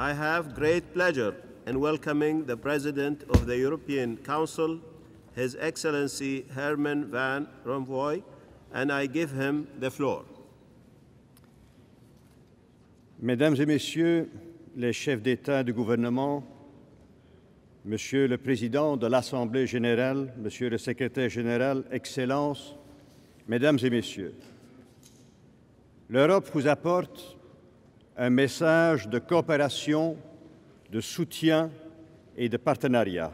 I have great pleasure in welcoming the President of the European Council, His Excellency Herman Van Rompuy, and I give him the floor. Mesdames et Messieurs les chefs d'État et de gouvernement, Monsieur le Président de l'Assemblée générale, Monsieur le Secrétaire général, Excellences, Mesdames et Messieurs, l'Europe vous apporte un message de coopération, de soutien et de partenariat.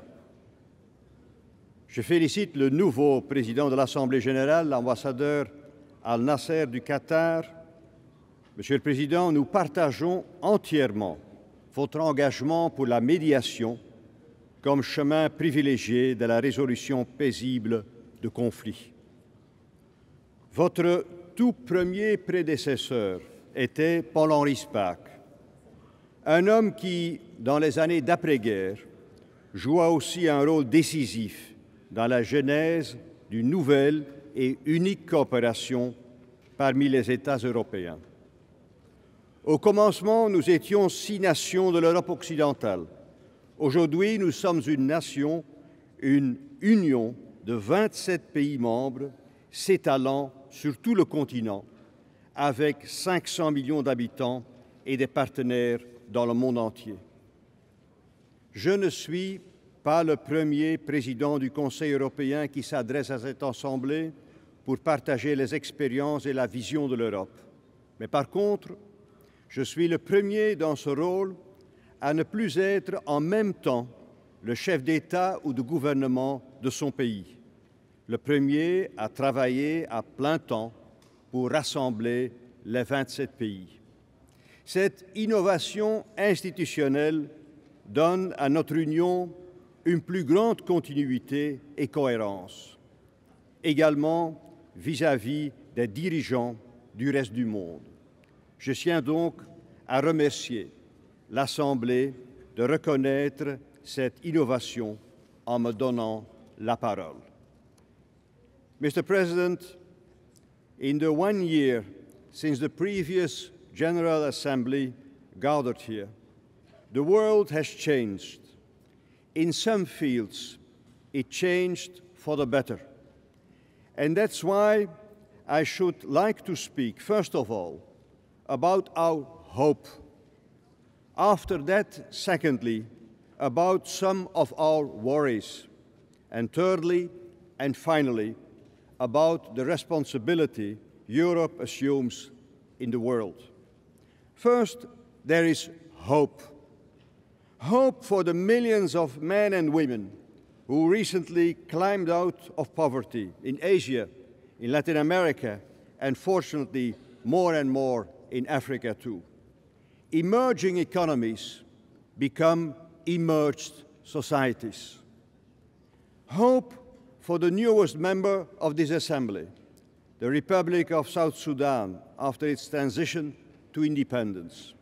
Je félicite le nouveau président de l'Assemblée générale, l'ambassadeur Al-Nasser du Qatar. Monsieur le Président, nous partageons entièrement votre engagement pour la médiation comme chemin privilégié de la résolution paisible de conflits. Votre tout premier prédécesseur était Paul-Henri Spaak, un homme qui, dans les années d'après-guerre, joua aussi un rôle décisif dans la genèse d'une nouvelle et unique coopération parmi les États européens. Au commencement, nous étions 6 nations de l'Europe occidentale. Aujourd'hui, nous sommes une nation, une union de 27 pays membres s'étalant sur tout le continent, avec 500 millions d'habitants et des partenaires dans le monde entier. Je ne suis pas le premier président du Conseil européen qui s'adresse à cette Assemblée pour partager les expériences et la vision de l'Europe. Mais par contre, je suis le premier dans ce rôle à ne plus être en même temps le chef d'État ou de gouvernement de son pays, le premier à travailler à plein temps pour rassembler les 27 pays. Cette innovation institutionnelle donne à notre Union une plus grande continuité et cohérence, également vis-à-vis des dirigeants du reste du monde. Je tiens donc à remercier l'Assemblée de reconnaître cette innovation en me donnant la parole. Mr. President, in the 1 year since the previous General Assembly gathered here, the world has changed. In some fields, it changed for the better. And that's why I should like to speak, first of all, about our hope. After that, secondly, about some of our worries. And thirdly, and finally, about the responsibility Europe assumes in the world. First, there is hope. Hope for the millions of men and women who recently climbed out of poverty in Asia, in Latin America, and fortunately, more and more in Africa too. Emerging economies become emerged societies. Hope for the newest member of this Assembly, the Republic of South Sudan, after its transition to independence.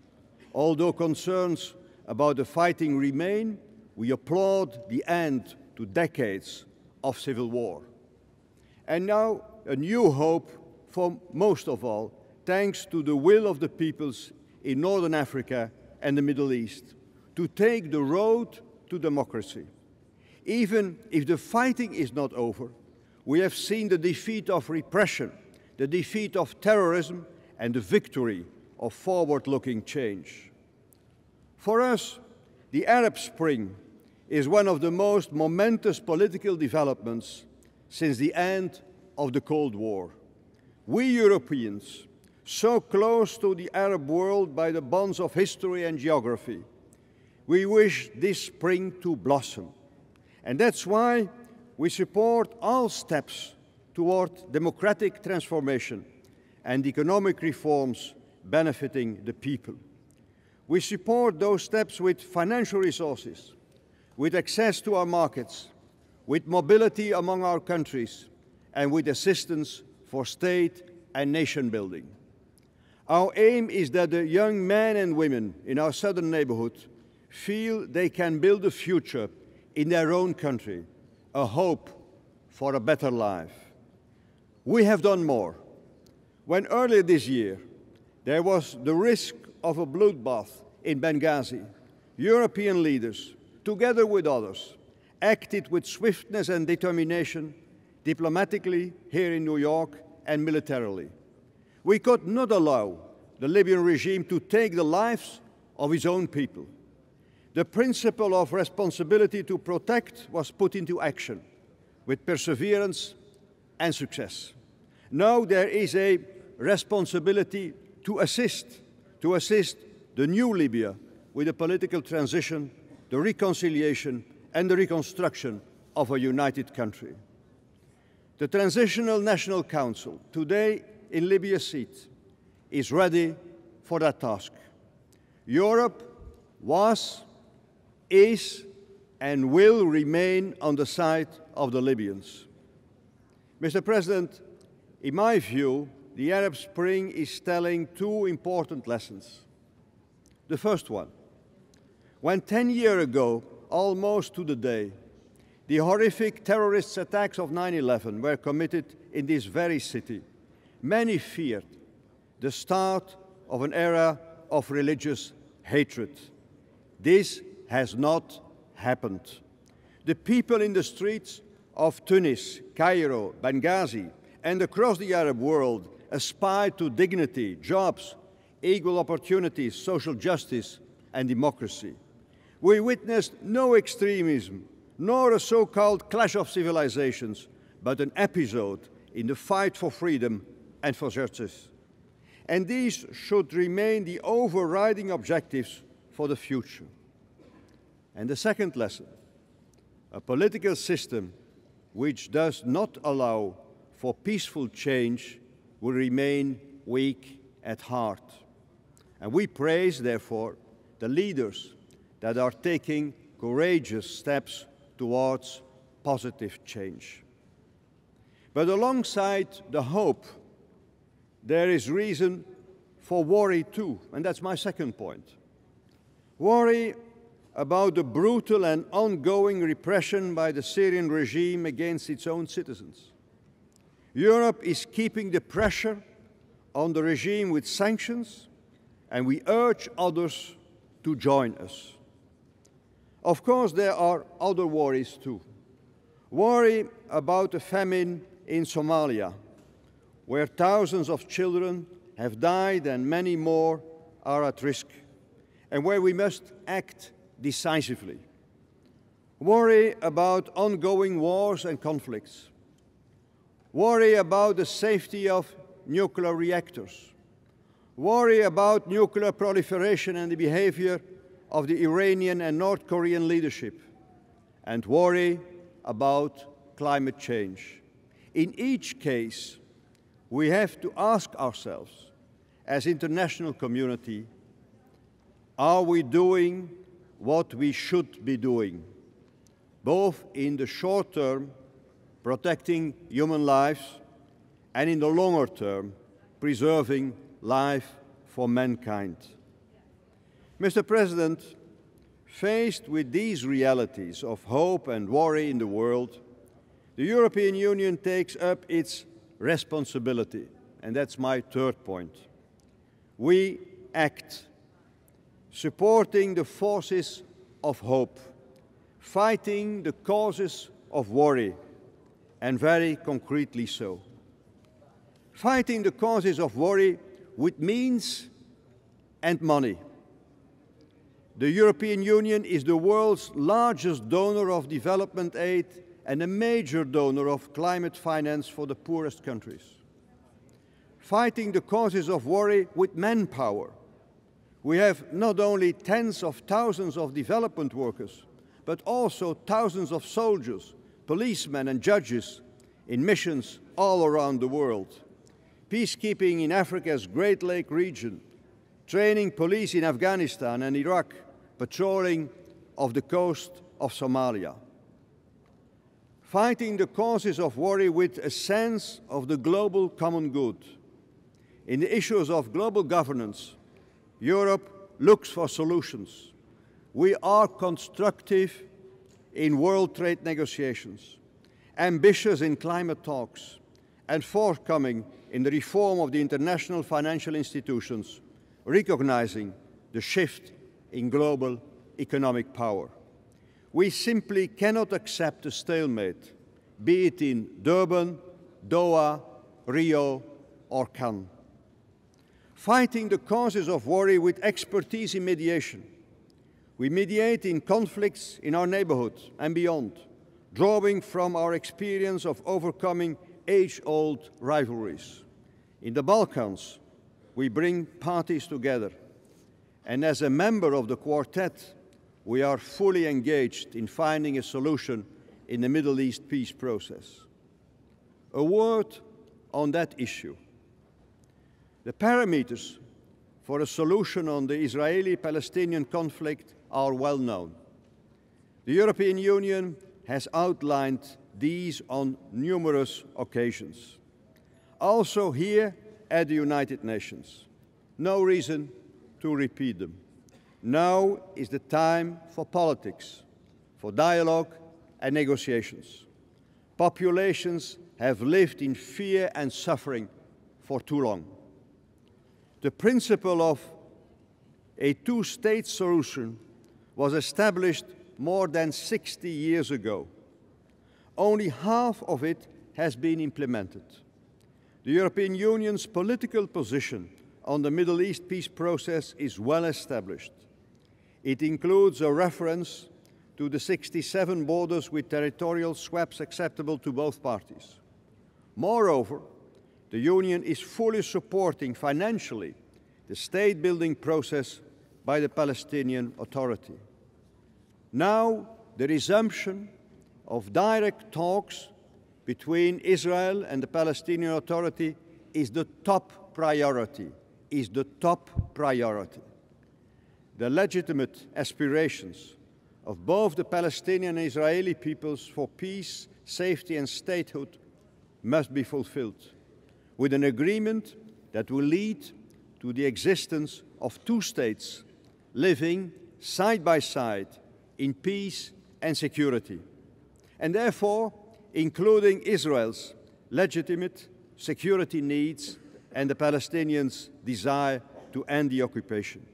Although concerns about the fighting remain, we applaud the end to decades of civil war. And now a new hope for most of all, thanks to the will of the peoples in Northern Africa and the Middle East, to take the road to democracy. Even if the fighting is not over, we have seen the defeat of repression, the defeat of terrorism, and the victory of forward-looking change. For us, the Arab Spring is one of the most momentous political developments since the end of the Cold War. We Europeans, so close to the Arab world by the bonds of history and geography, we wish this spring to blossom. And that's why we support all steps toward democratic transformation and economic reforms benefiting the people. We support those steps with financial resources, with access to our markets, with mobility among our countries, and with assistance for state and nation building. Our aim is that the young men and women in our southern neighborhood feel they can build a future in their own country, a hope for a better life. We have done more. When earlier this year there was the risk of a bloodbath in Benghazi, European leaders, together with others, acted with swiftness and determination, diplomatically here in New York and militarily. We could not allow the Libyan regime to take the lives of its own people. The principle of responsibility to protect was put into action with perseverance and success. Now there is a responsibility to assist the new Libya with the political transition, the reconciliation, and the reconstruction of a united country. The Transitional National Council, today in Libya's seat, is ready for that task. Europe was, is, and will remain on the side of the Libyans. Mr. President, in my view, the Arab Spring is telling two important lessons. The first one, when 10 years ago, almost to the day, the horrific terrorist attacks of 9/11 were committed in this very city, many feared the start of an era of religious hatred. This has not happened. The people in the streets of Tunis, Cairo, Benghazi, and across the Arab world aspire to dignity, jobs, equal opportunities, social justice, and democracy. We witnessed no extremism, nor a so-called clash of civilizations, but an episode in the fight for freedom and for justice. And these should remain the overriding objectives for the future. And the second lesson, a political system which does not allow for peaceful change will remain weak at heart. And we praise, therefore, the leaders that are taking courageous steps towards positive change. But alongside the hope, there is reason for worry too, and that's my second point. Worry about the brutal and ongoing repression by the Syrian regime against its own citizens. Europe is keeping the pressure on the regime with sanctions, and we urge others to join us. Of course, there are other worries too. Worry about a famine in Somalia, where thousands of children have died and many more are at risk, and where we must act decisively. Worry about ongoing wars and conflicts. Worry about the safety of nuclear reactors. Worry about nuclear proliferation and the behavior of the Iranian and North Korean leadership. And worry about climate change. In each case, we have to ask ourselves, as international community, are we doing what we should be doing, both in the short term, protecting human lives, and in the longer term, preserving life for mankind. Mr. President, faced with these realities of hope and worry in the world, the European Union takes up its responsibility, and that's my third point. We act, supporting the forces of hope, fighting the causes of worry, and very concretely so. Fighting the causes of worry with means and money. The European Union is the world's largest donor of development aid and a major donor of climate finance for the poorest countries. Fighting the causes of worry with manpower. We have not only tens of thousands of development workers, but also thousands of soldiers, policemen and judges in missions all around the world. Peacekeeping in Africa's Great Lake region, training police in Afghanistan and Iraq, patrolling off the coast of Somalia. Fighting the causes of worry with a sense of the global common good. In the issues of global governance, Europe looks for solutions. We are constructive in world trade negotiations, ambitious in climate talks, and forthcoming in the reform of the international financial institutions, recognizing the shift in global economic power. We simply cannot accept a stalemate, be it in Durban, Doha, Rio, or Cannes. Fighting the causes of worry with expertise in mediation. We mediate in conflicts in our neighborhood and beyond, drawing from our experience of overcoming age-old rivalries. In the Balkans, we bring parties together. And as a member of the Quartet, we are fully engaged in finding a solution in the Middle East peace process. A word on that issue. The parameters for a solution on the Israeli-Palestinian conflict are well known. The European Union has outlined these on numerous occasions. Also here at the United Nations. No reason to repeat them. Now is the time for politics, for dialogue and negotiations. Populations have lived in fear and suffering for too long. The principle of a two-state solution was established more than 60 years ago. Only half of it has been implemented. The European Union's political position on the Middle East peace process is well established. It includes a reference to the 67 borders with territorial swaps acceptable to both parties. Moreover, the Union is fully supporting financially the state-building process by the Palestinian Authority. Now, the resumption of direct talks between Israel and the Palestinian Authority is the top priority, The legitimate aspirations of both the Palestinian and Israeli peoples for peace, safety and statehood must be fulfilled, with an agreement that will lead to the existence of two states living side by side in peace and security, and therefore including Israel's legitimate security needs and the Palestinians' desire to end the occupation.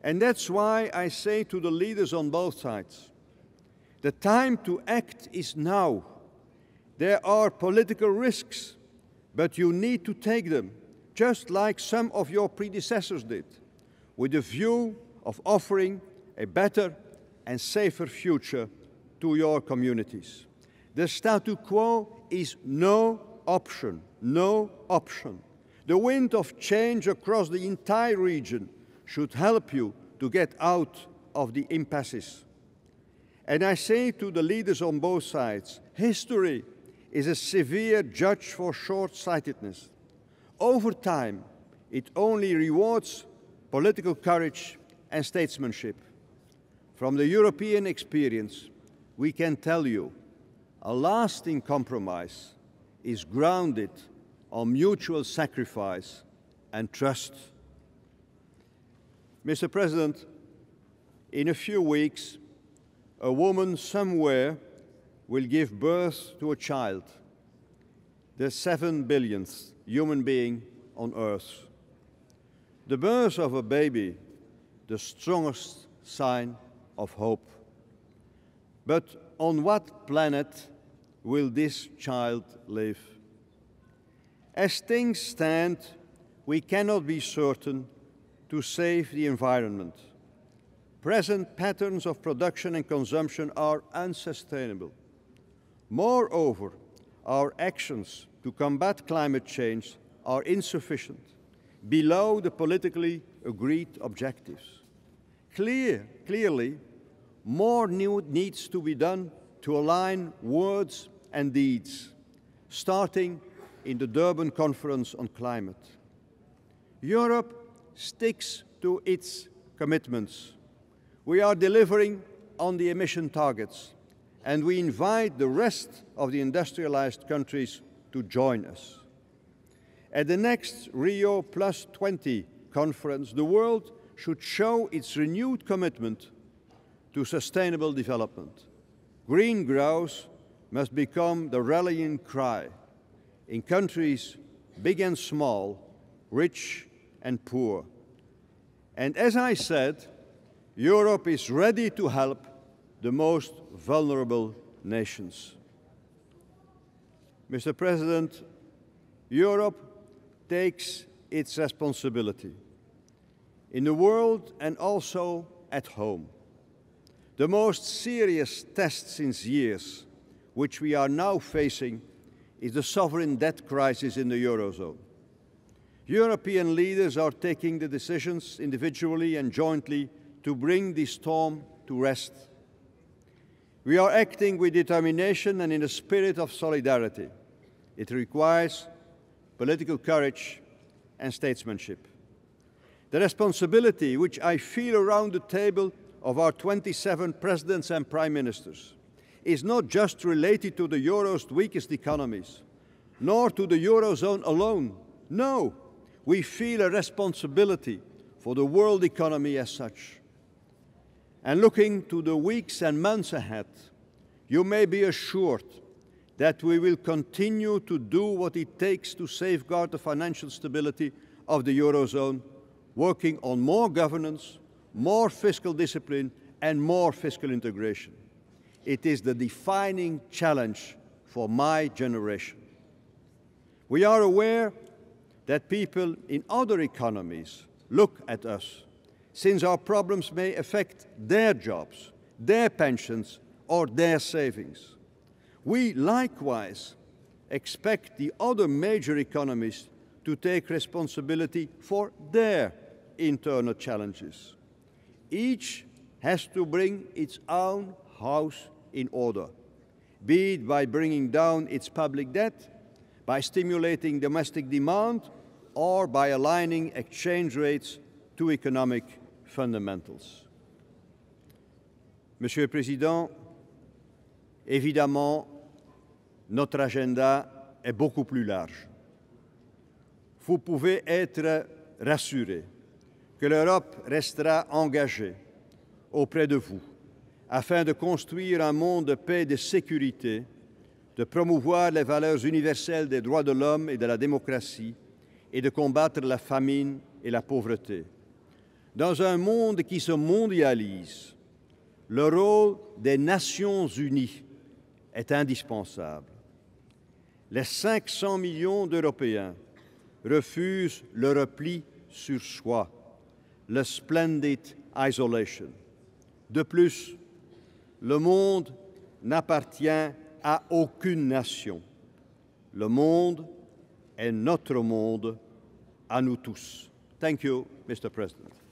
And that's why I say to the leaders on both sides, the time to act is now. There are political risks, but you need to take them, just like some of your predecessors did, with the view of offering a better and safer future to your communities. The status quo is no option. The wind of change across the entire region should help you to get out of the impasses. And I say to the leaders on both sides, history is a severe judge for short-sightedness. Over time, it only rewards political courage and statesmanship. From the European experience, we can tell you a lasting compromise is grounded on mutual sacrifice and trust. Mr. President, in a few weeks, a woman somewhere will give birth to a child, the 7 billionth human being on Earth. The birth of a baby, the strongest sign of hope. But on what planet will this child live? As things stand, we cannot be certain to save the environment. Present patterns of production and consumption are unsustainable. Moreover, our actions to combat climate change are insufficient, below the politically agreed objectives. Clearly, more needs to be done to align words and deeds, starting in the Durban Conference on Climate. Europe sticks to its commitments. We are delivering on the emission targets, and we invite the rest of the industrialized countries to join us. At the next Rio +20 conference, the world should show its renewed commitment to sustainable development. Green growth must become the rallying cry in countries big and small, rich and poor. And as I said, Europe is ready to help the most vulnerable nations. Mr. President, Europe takes its responsibility in the world and also at home. The most serious test since years, which we are now facing, is the sovereign debt crisis in the Eurozone. European leaders are taking the decisions individually and jointly to bring this storm to rest. We are acting with determination and in a spirit of solidarity. It requires political courage and statesmanship. The responsibility which I feel around the table of our 27 presidents and prime ministers is not just related to the Euro's weakest economies, nor to the Eurozone alone. No, we feel a responsibility for the world economy as such. And looking to the weeks and months ahead, you may be assured that we will continue to do what it takes to safeguard the financial stability of the Eurozone, working on more governance, more fiscal discipline, and more fiscal integration. It is the defining challenge for my generation. We are aware that people in other economies look at us, since our problems may affect their jobs, their pensions, or their savings. We likewise expect the other major economies to take responsibility for their internal challenges. Each has to bring its own house in order, be it by bringing down its public debt, by stimulating domestic demand, or by aligning exchange rates to economic fundamentals. Monsieur le Président, évidemment, notre agenda est beaucoup plus large. Vous pouvez être rassurés que l'Europe restera engagée auprès de vous afin de construire un monde de paix et de sécurité, de promouvoir les valeurs universelles des droits de l'homme et de la démocratie et de combattre la famine et la pauvreté. Dans un monde qui se mondialise, le rôle des Nations unies est indispensable. Les 500 millions d'Européens refusent le repli sur soi, le splendid isolation. De plus, le monde n'appartient à aucune nation. Le monde est notre monde à nous tous. Thank you, Mr. President.